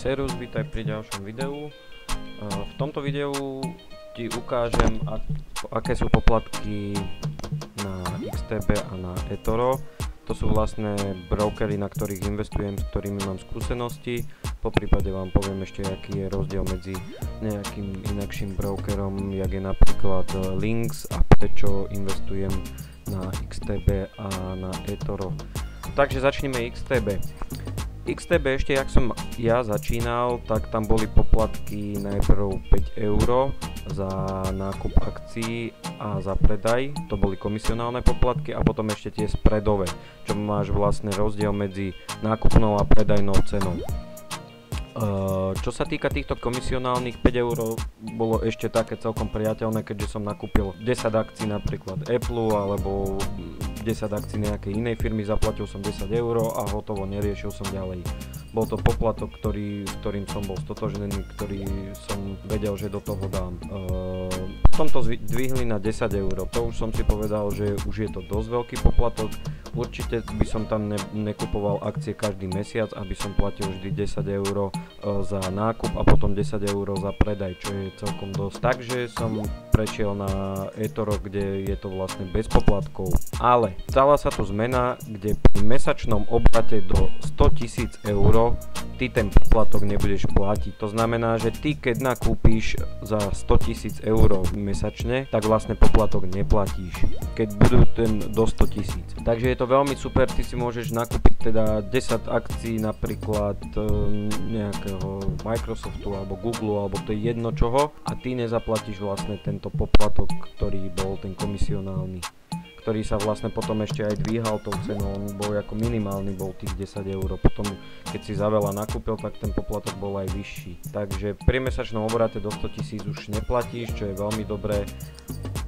Servus, vítaj pri ďalšom videu. V tomto videu ti ukážem, aké sú poplatky na XTB a na eToro. To sú vlastne brokery, na ktorých investujem, s ktorými mám skúsenosti. Poprípade vám poviem ešte, aký je rozdiel medzi nejakým inakším brokerom, jak je napríklad Lynx, a prečo investujem na XTB a na eToro. Takže začneme XTB. XTB ešte, jak som ja začínal, tak tam boli poplatky najprv 5 € za nákup akcií a za predaj, to boli komisionálne poplatky, a potom ešte tie spredové, čo máš vlastne rozdiel medzi nákupnou a predajnou cenou. Čo sa týka týchto komisionálnych, 5 € bolo ešte také celkom priateľné, keďže som nakúpil 10 akcií napríklad Apple alebo 10 akcií nejakej inej firmy, zaplatil som 10 € a hotovo, neriešil som ďalej. Bol to poplatok, ktorým som bol stotožnený, ktorý som vedel, že do toho dám. Potom to zdvihli na 10 €, to už som si povedal, že už je to dosť veľký poplatok. Určite by som tam nekupoval akcie každý mesiac, aby som platil vždy 10 € za nákup a potom 10 € za predaj, čo je celkom dosť. Takže som prešiel na eToro, kde je to vlastne bez poplatkov. Ale stala sa tu zmena, kde pri mesačnom obrate do 100 000 € ty ten poplatok nebudeš platiť. To znamená, že ty keď nakúpíš za 100 000 € mesačne, tak vlastne poplatok neplatíš, keď budú ten do 100 000. Takže je to veľmi super, ty si môžeš nakúpiť teda 10 akcií napríklad nejakého Microsoftu alebo Google, alebo to je jedno čoho, a ty nezaplatíš vlastne tento poplatok, ktorý bol ten komisionálny, ktorý sa vlastne potom ešte aj dvíhal tou cenou, on bol ako minimálny, bol tých 10 €, potom keď si za veľa nakúpil, tak ten poplatok bol aj vyšší. Takže pri mesačnom obrate do 100 000 už neplatíš, čo je veľmi dobré.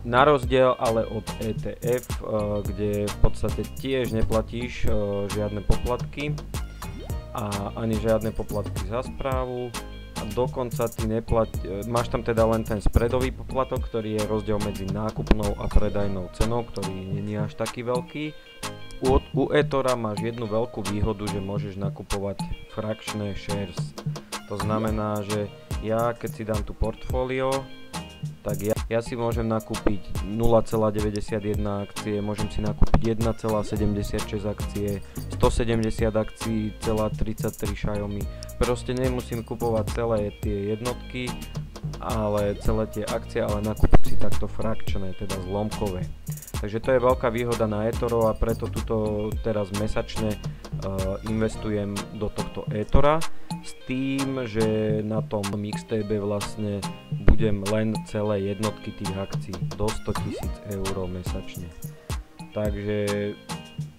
Na rozdiel ale od ETF, kde v podstate tiež neplatíš žiadne poplatky a ani žiadne poplatky za správu. A dokonca ty máš tam teda len ten spredový poplatok, ktorý je rozdiel medzi nákupnou a predajnou cenou, ktorý nie je až taký veľký. U eTora máš jednu veľkú výhodu, že môžeš nakupovať fractionné shares. To znamená, že ja keď si dám tu portfólio, tak ja si môžem nakúpiť 0,91 akcie, môžem si nakúpiť 1,76 akcie, 170 akcií, 33 Xiaomi. Proste nemusím kupovať celé tie jednotky, ale celé tie akcie, ale nakúpiť si takto frakčné, teda zlomkové. Takže to je veľká výhoda na eToro a preto tuto teraz mesačne investujem do tohto eTora s tým, že na tom XTB vlastne budem len celé jednotky tých akcií do 100 000 € mesačne. Takže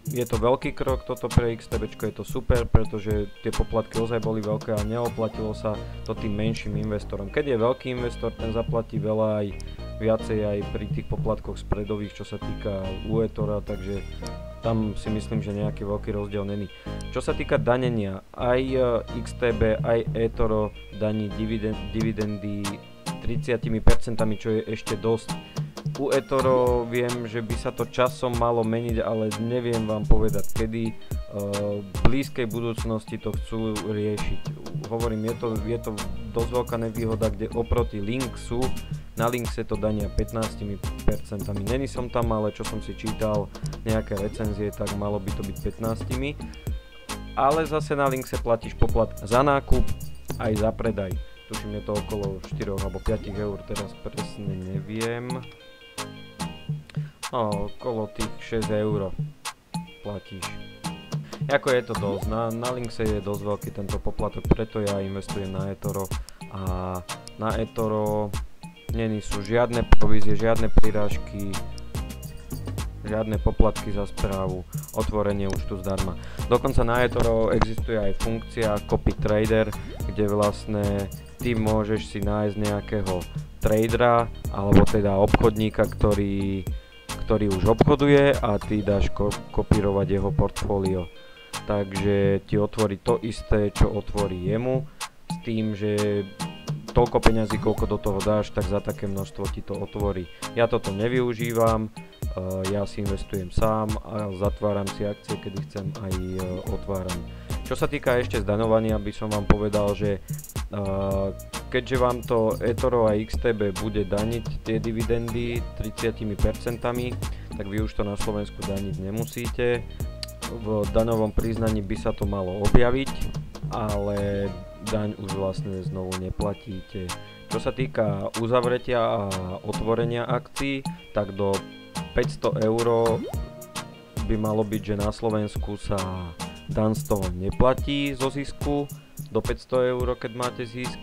je to veľký krok toto pre XTBčko, je to super, pretože tie poplatky ozaj boli veľké a neoplatilo sa to tým menším investorom. Keď je veľký investor, ten zaplatí veľa aj viacej aj pri tých poplatkoch spredových, čo sa týka eTora, takže tam si myslím, že nejaký veľký rozdiel není. Čo sa týka danenia, aj XTB, aj eToro daní dividendy 30%, čo je ešte dosť. U eToro viem, že by sa to časom malo meniť, ale neviem vám povedať kedy. V blízkej budúcnosti to chcú riešiť. Hovorím, je to dosť veľká nevýhoda, kde oproti Lynxu, na Lynxe to dania 15%. Není som tam, ale čo som si čítal nejaké recenzie, tak malo by to byť 15%. Ale zase na Lynxe platíš poplatok za nákup aj za predaj. Tuším, je to okolo 4 alebo 5 €, teraz presne neviem. No, okolo tých 6 € platíš. Ako je to dosť, na Lynxe je dosť veľký tento poplatok, preto ja investujem na eToro. A na eToro není sú žiadne provízie, žiadne prirážky, žiadne poplatky za správu, otvorenie účtu zdarma. Dokonca na eToro existuje aj funkcia Copy Trader, kde vlastne ty môžeš si nájsť nejakého tradera alebo teda obchodníka, ktorý už obchoduje, a ty dáš kopírovať jeho portfólio. Takže ti otvorí to isté, čo otvorí jemu, s tým, že toľko peňazí, koľko do toho dáš, tak za také množstvo ti to otvorí. Ja toto nevyužívam, ja si investujem sám a zatváram si akcie, kedy chcem, aj otváram. Čo sa týka ešte zdaňovania, by som vám povedal, že keďže vám to eToro a XTB bude daniť tie dividendy 30%, tak vy už to na Slovensku daniť nemusíte. V daňovom priznaní by sa to malo objaviť, ale daň už vlastne znovu neplatíte. Čo sa týka uzavretia a otvorenia akcií, tak do 500 € by malo byť, že na Slovensku sa daň z toho neplatí zo zisku, do 500 €, keď máte zisk,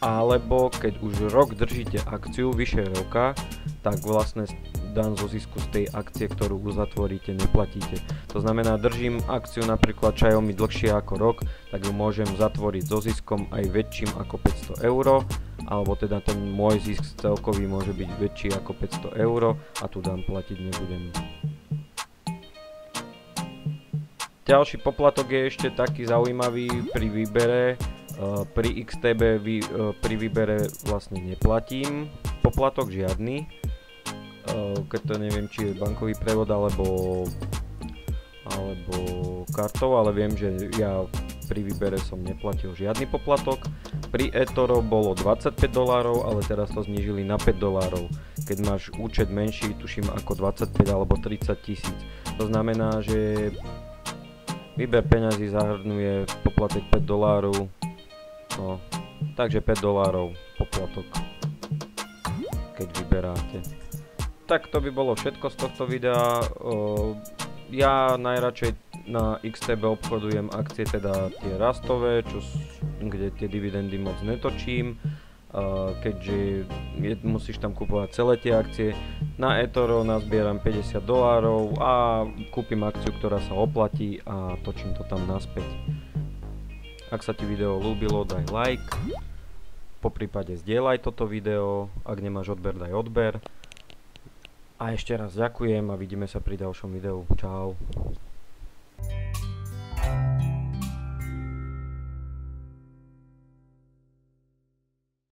alebo keď už rok držíte akciu, vyše roka, tak vlastne daň zo zisku z tej akcie, ktorú uzatvoríte, neplatíte. To znamená, držím akciu napríklad Xiaomi dlhšie ako rok, tak ju môžem zatvoriť so ziskom aj väčším ako 500 €, alebo teda ten môj zisk celkový môže byť väčší ako 500 € a tu daň platiť nebudem. Ďalší poplatok je ešte taký zaujímavý pri výbere. Pri XTB pri výbere vlastne neplatím poplatok žiadny. Keď to neviem, či je bankový prevod alebo kartou, ale viem, že ja pri výbere som neplatil žiadny poplatok. Pri eToro bolo $25, ale teraz to znížili na $5. Keď máš účet menší, tuším ako 25 alebo 30 000. To znamená, že výber peňazí zahrnuje poplatek $5, no, takže $5 poplatok, keď vyberáte. Tak to by bolo všetko z tohto videa. Ja najradšej na XTB obchodujem akcie, teda tie rastové, kde tie dividendy moc netočím, keďže musíš tam kupovať celé tie akcie. Na eToro nazbieram $50 a kúpim akciu, ktorá sa oplatí a točím to tam naspäť. Ak sa ti video ľúbilo, daj like, poprípade zdieľaj toto video, ak nemáš odber, daj odber. A ešte raz ďakujem a vidíme sa pri ďalšom videu. Čau.